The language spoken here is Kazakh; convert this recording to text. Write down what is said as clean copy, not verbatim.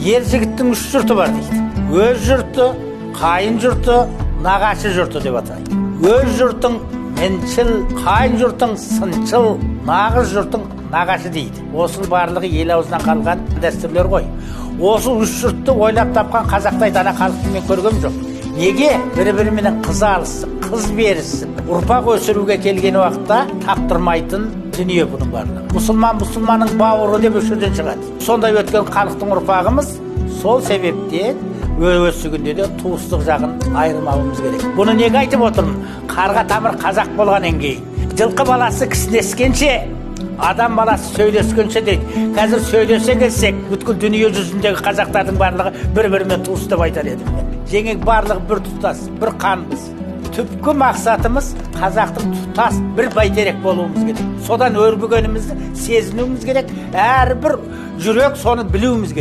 ер жігіттің үш жұрты бар дейді. Өз жұрты, қайын жұрты, нағашы жұрты деп атайды. Өз жұртың меншіл, қайын жұртың сыншыл, нағыз жұртың нағашы дейді. Осының барлығы ел аузынан қалған дәстүрлер ғой. Осы үш жұртты ойлап тапқан қазақтай дана халықты мен көргем жоқ. Неге? Бір-біріменен қыз алысып, қыз берісіп, ұрпақ өсіруге келген уақытта таптырмайтын дүние бұның барлығы. Мұсылманның бауыры деп өшірден шығады. Сондай өткен халықтың ұрпағымыз сол себептен осы күнде де туыстық жағын айырмауымыз керек. Бұны неге айтып отырмын? Қарға тамыр қазақ болғаннан кейін. Жылқы баласы кісінескенше, адам баласы сөйлескенше дейді. Қазір сөйлесе келсек, бүткіл дүние жүзіндегі қазақтардың барлығы бір-бірімен туыс деп айтар едім. Жеңек барлығы бір тұтас, бір қанбыз. Түпкі мақсатымыз қазақтың тұтас бір бәйтерек болуымыз керек. Содан өрбігенімізді сезінуіміз керек. Әрбір жүрек соны білуіміз керек.